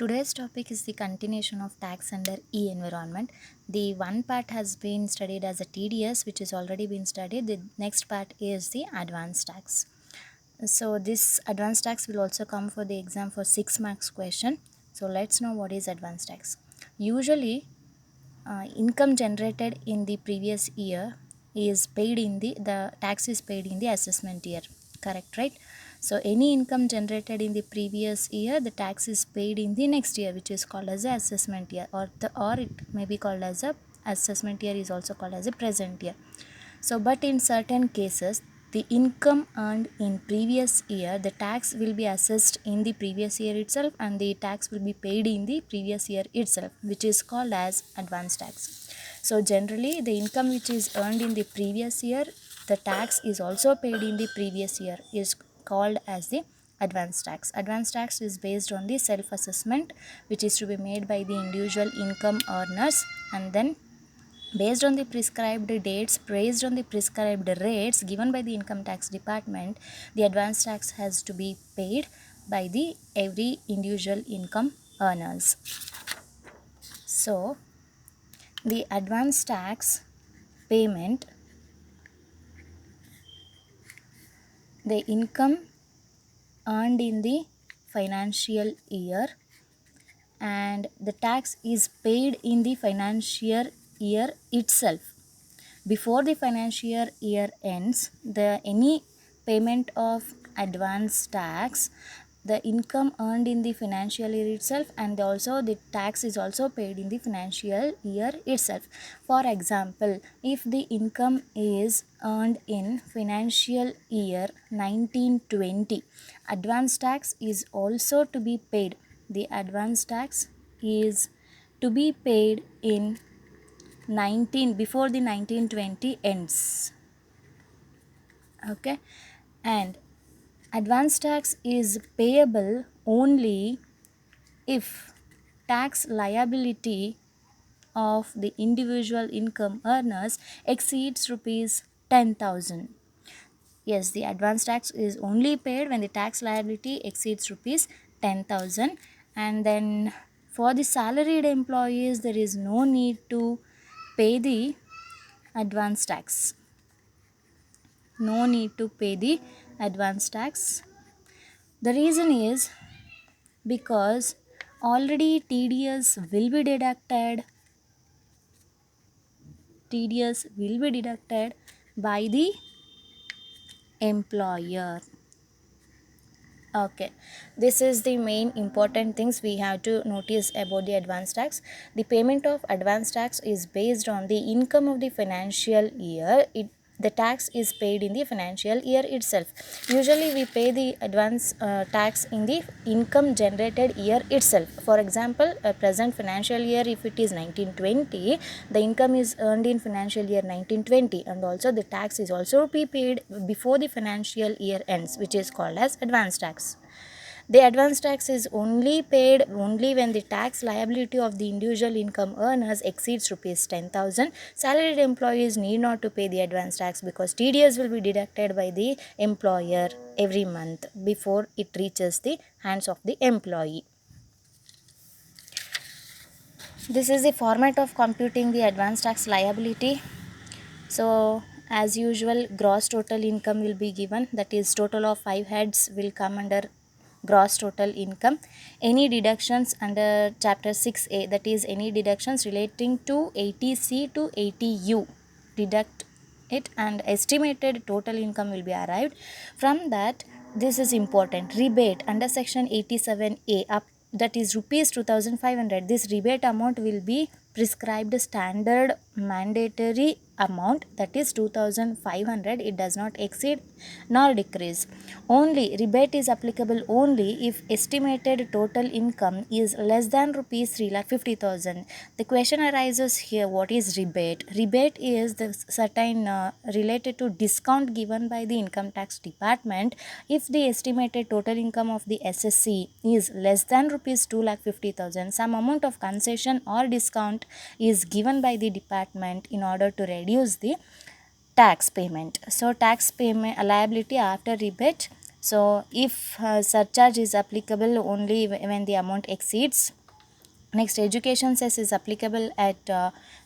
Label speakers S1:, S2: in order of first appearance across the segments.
S1: Today's topic is the continuation of tax under e-environment. The one part has been studied as a TDS, which is already been studied. The next part is the advanced tax. So this advanced tax will also come for the exam for 6 marks question. So let's know what is advanced tax. Usually income generated in the previous year is paid in the tax is paid in the assessment year, correct, right? So any income generated in the previous year, the tax is paid in the next year, which is called as a assessment year, or it may be called as a assessment year is also called as a present year. So but in certain cases, the income earned in previous year, the tax will be assessed in the previous year itself, and the tax will be paid in the previous year itself, which is called as advanced tax. So generally the income which is earned in the previous year, the tax is also paid in the previous year, is called as the advanced tax. Advanced tax is based on the self assessment, which is to be made by the individual income earners, and then based on the prescribed rates given by the income tax department, the advanced tax has to be paid by the every individual income earners. So the advanced tax payment, the income earned in the financial year, and the tax is paid in the financial year itself. Before the financial year ends, any payment of advance tax, the income earned in the financial year itself, and also the tax is also paid in the financial year itself. For example, if the income is earned in financial year 1920, advance tax is also to be paid. The advance tax is to be paid in before the 1920 ends. Okay, and advance tax is payable only if tax liability of the individual income earners exceeds rupees 10,000. Yes, the advance tax is only paid when the tax liability exceeds rupees 10,000, and then for the salaried employees there is no need to pay the advance tax. No need to pay the advance tax. The reason is because already TDS will be deducted. TDS will be deducted by the employer. Okay, this is the main important things we have to notice about the advance tax. The payment of advance tax is based on the income of the financial year. The tax is paid in the financial year itself. Usually we pay the advance tax in the income generated year itself. For example, a present financial year, if it is 1920, the income is earned in financial year 1920, and also the tax is also be paid before the financial year ends, which is called as advance tax. The advance tax is only paid only when the tax liability of the individual income earners exceeds rupees 10,000. Salaried employees need not to pay the advance tax because TDS will be deducted by the employer every month before it reaches the hands of the employee. This is the format of computing the advance tax liability. So as usual, gross total income will be given, that is total of 5 heads will come under gross total income. Any deductions under chapter 6A, that is any deductions relating to 80C to 80U, deduct it, and estimated total income will be arrived. From that, this is important, rebate under section 87A up, that is rupees 2500. This rebate amount will be prescribed standard mandatory amount, that is 2500. It does not exceed nor decrease. Only rebate is applicable only if estimated total income is less than rupees 3,50,000. The question arises here, what is rebate? Rebate is the certain related to discount given by the income tax department if the estimated total income of the SSC is less than rupees 2,50,000. Some amount of concession or discount is given by the department in order to reduce the tax payment. So tax payment liability after rebate So if surcharge is applicable only when the amount exceeds. Next, education cess is applicable at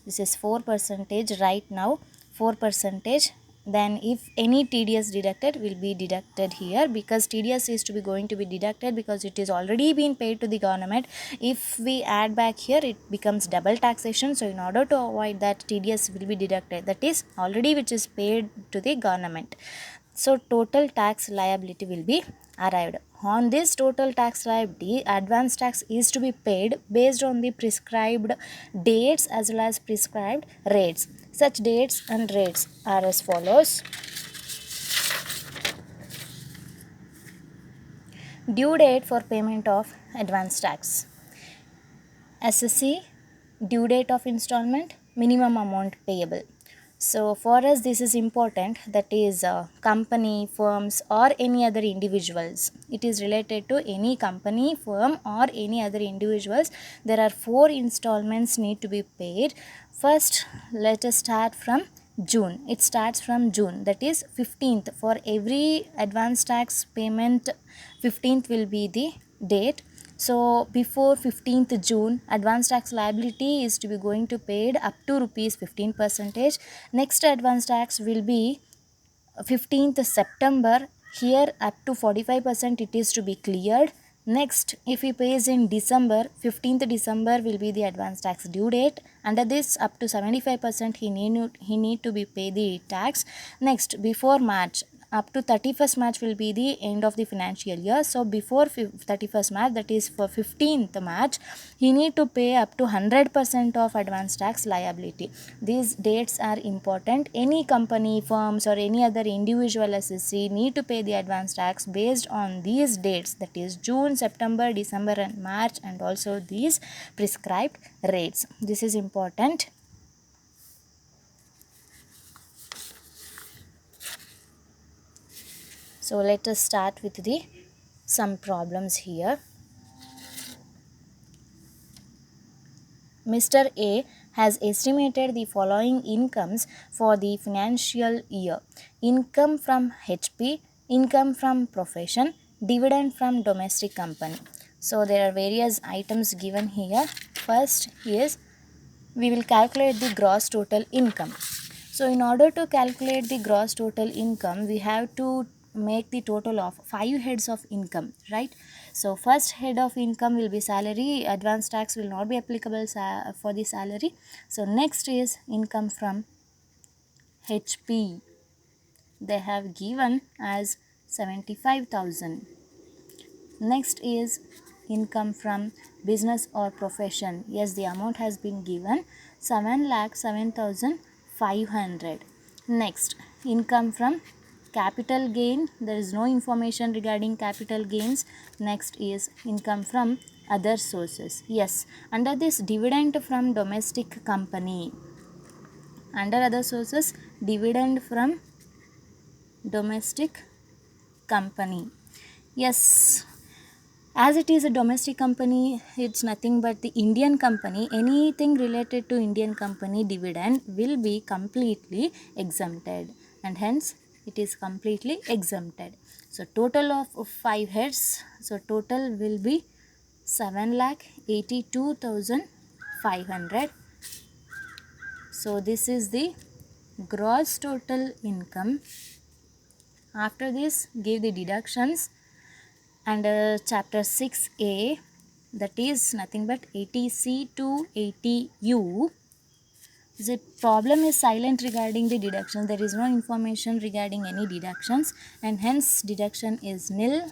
S1: this is 4 percentage right now, 4 percentage. Then if any TDS deducted will be deducted here, because TDS is to be going to be deducted because it is already been paid to the government. If we add back here, it becomes double taxation. So in order to avoid that, TDS will be deducted, that is already which is paid to the government. So total tax liability will be arrived. On this total tax liability, advance tax is to be paid based on the prescribed dates as well as prescribed rates. Such dates and rates are as follows. Due date for payment of advance tax. SSC, due date of installment, minimum amount payable. So for us this is important, that is company, firms or any other individuals. It is related to any company, firm or any other individuals. There are 4 installments need to be paid. First, let us start from June. It starts from June, that is 15th. For every advance tax payment, 15th will be the date. So before 15th June, advance tax liability is to be going to paid up to rupees 15 percentage. Next advance tax will be 15th September. Here up to 45% it is to be cleared. Next, if he pays in December, 15th December will be the advance tax due date. Under this, up to 75% he need to be pay the tax. Next, before March, up to 31st March will be the end of the financial year. So before 31st March, that is for 15th March, he need to pay up to 100% of advance tax liability. These dates are important. Any company, firms or any other individual SSC need to pay the advance tax based on these dates, that is June, September, December and March, and also these prescribed rates. This is important. So let us start with the some problems here. Mr. A has estimated the following incomes for the financial year. Income from HP, income from profession, dividend from domestic company. So there are various items given here. First is we will calculate the gross total income. So in order to calculate the gross total income, we have to make the total of 5 heads of income, right? So first head of income will be salary. Advance tax will not be applicable for the salary. So next is income from HP. They have given as 75,000. Next is income from business or profession. Yes, the amount has been given 7,07,500. Next, income from capital gain. There is no information regarding capital gains. Next is income from other sources. Yes, under this dividend from domestic company. Under other sources, dividend from domestic company. Yes, as it is a domestic company, it's nothing but the Indian company. Anything related to Indian company dividend will be completely exempted, and hence it is completely exempted. So total of 5 heads. So total will be 7,82,500. So this is the gross total income. After this, give the deductions. Under chapter 6a, that is nothing but 80C to 80U. The problem is silent regarding the deduction. There is no information regarding any deductions, and hence deduction is nil.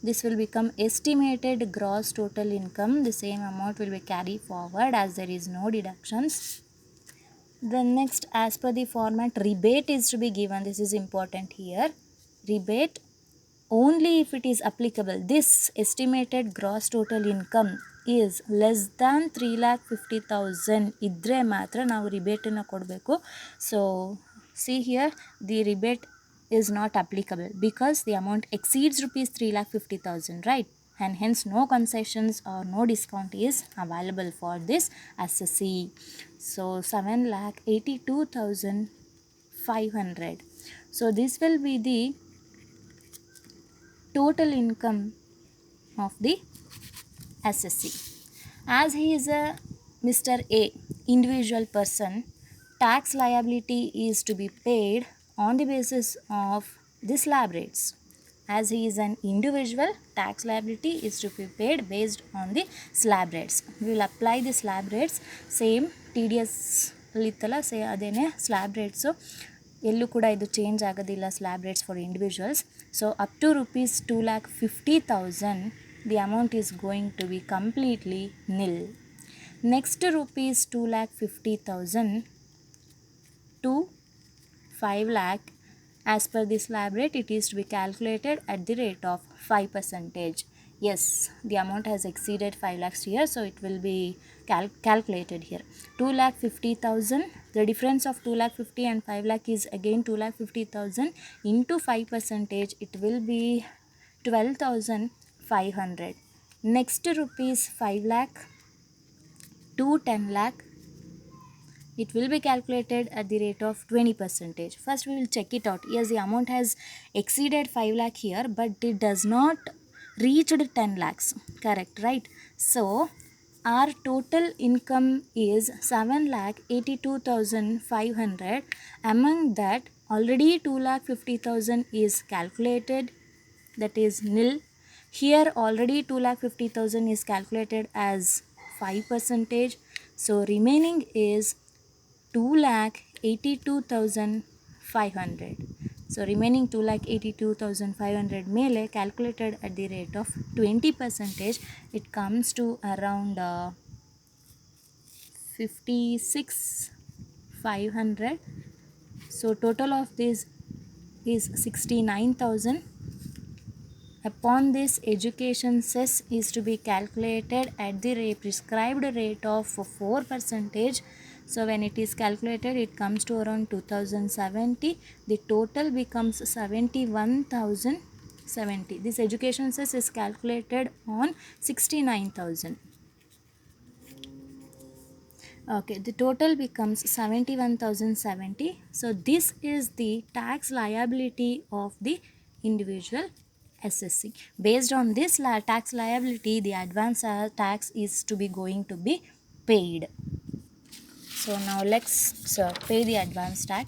S1: This will become estimated gross total income. The same amount will be carried forward as there is no deductions. Then next, as per the format, rebate is to be given. This is important here. Rebate only if it is applicable. This estimated gross total income is less than 3,50,000 ಇದ್ರೆ ಮಾತ್ರ ನಾವು ರಿಬೇಟನ್ನು ಕೊಡಬೇಕು. So see here, the rebate is not applicable because the amount exceeds rupees 3,50,000, right? And hence no concessions or no discount is available for this SSC. So 7,82,500. So this will be the total income of the SSC. As he is a Mr. A individual person, tax liability is to be paid on the basis of the slab rates. As he is an individual, tax liability is to be paid based on the slab rates. We will apply the slab rates, same TDS ಲಿತ್ತಲ್ಲ ಅದೇನೇ slab rates ಎಲ್ಲೂ ಕೂಡ ಇದು change ಆಗೋದಿಲ್ಲ slab rates for individuals. So up to ₹2,50,000 the amount is going to be completely nil. Next ₹2,50,000 to 5 lakh, as per the slab rate it is to be calculated at the rate of 5%. Yes, the amount has exceeded 5 lakhs here, so it will be calculated here. 2,50,000, the difference of 2,50,000 and 5 lakh is again 2,50,000 into 5%, it will be 12,500. Next ₹5 lakh to 10 lakh, it will be calculated at the rate of 20%. First we will check it out. Yes, the amount has exceeded 5 lakh here, but it does not reach 10 lakhs. Correct, right? So our total income is 7,82,500. Among that, already 2,50,000 is calculated, that is nil. Here already 2,50,000 is calculated as 5%. So remaining is 2,82,500. So remaining 2,82,500 ಮೇಲೆ calculated at the rate of 20%, it comes to around 56,500. So total of this is 69,000. Upon this, education cess is to be calculated at the prescribed rate of 4%. So when it is calculated, it comes to around 2,070. The total becomes 71,070. This education cess is calculated on 69,000. Okay, the total becomes 71,070. So this is the tax liability of the individual SSC. Based on this tax liability, the advance tax is to be going to be paid. So now let's pay the advance tax.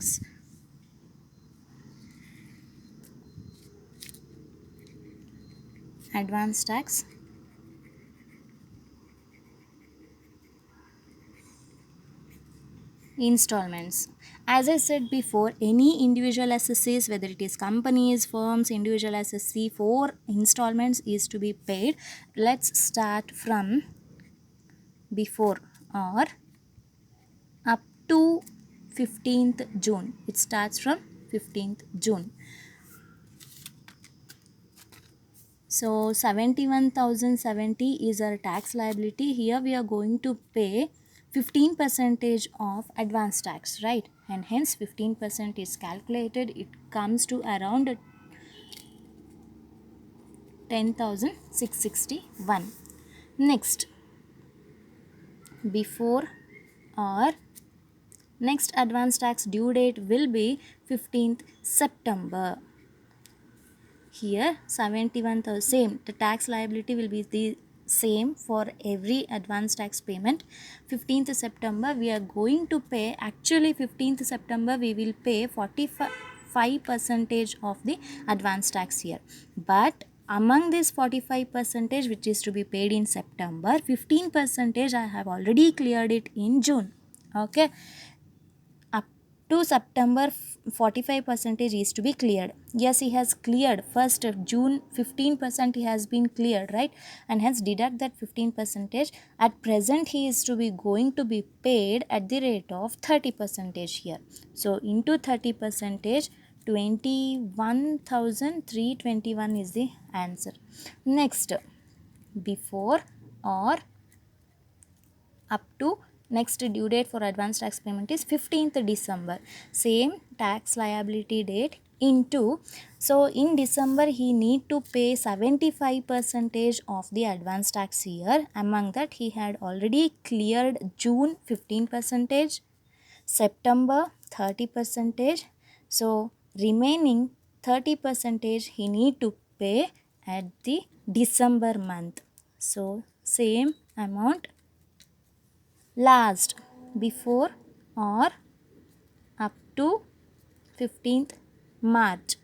S1: Advance tax. Installments. As I said before, any individual SSCs, whether it is companies, firms, individual SSC, 4 installments is to be paid. Let's start from before or up to 15th June. It starts from 15th June. So 71,070 is our tax liability. Here we are going to pay 15% of advance tax, right? And hence 15% is calculated. It comes to around 10,661. Next, before or next advance tax due date will be 15th September. Here 71,000, same, the tax liability will be the same for every advance tax payment. 15th September we are going to pay, actually 15th September we will pay 45% of the advance tax here. But among this 45% which is to be paid in September, 15% I have already cleared it in June. Okay, up to September 45% is to be cleared. Yes, he has cleared 1st of June 15% he has been cleared, right? And hence deduct that 15%. At present he is to be going to be paid at the rate of 30% here. So into 30%, 21,321 is the answer. Next, before or up to, next due date for advance tax payment is 15th December. Same tax liability date into, so in December he need to pay 75% of the advance tax year. Among that he had already cleared June 15%, September 30%. So remaining 30% he need to pay at the December month. So same amount last before or up to 15th March.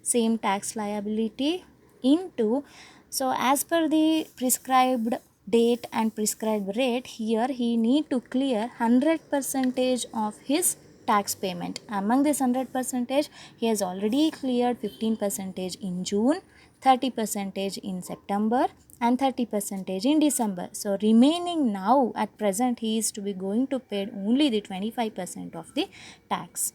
S1: Same tax liability into, so as per the prescribed date and prescribed rate, here he need to clear 100% of his tax payment. Among this 100%, he has already cleared 15% in June, 30% in September, and 30% in December. So remaining now at present, he is to be going to pay only the 25% of the tax.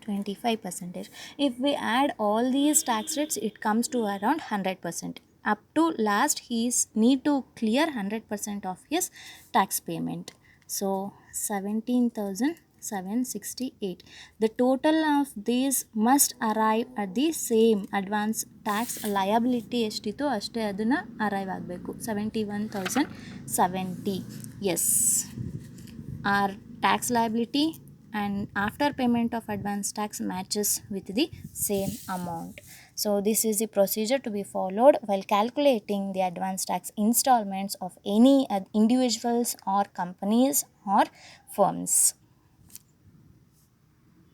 S1: 25%. If we add all these tax rates, it comes to around 100%. Up to last, he need to clear 100% of his tax payment. So 17,768. The total of these must arrive at the same advance tax liability ಎಷ್ಟಿತ್ತು ಅಷ್ಟೇ ಅದನ್ನು arrive ಆಗಬೇಕು. 71,070. Yes, our tax liability and after payment of advance tax matches with the same amount. So this is the procedure to be followed while calculating the advance tax installments of any individuals or companies or firms.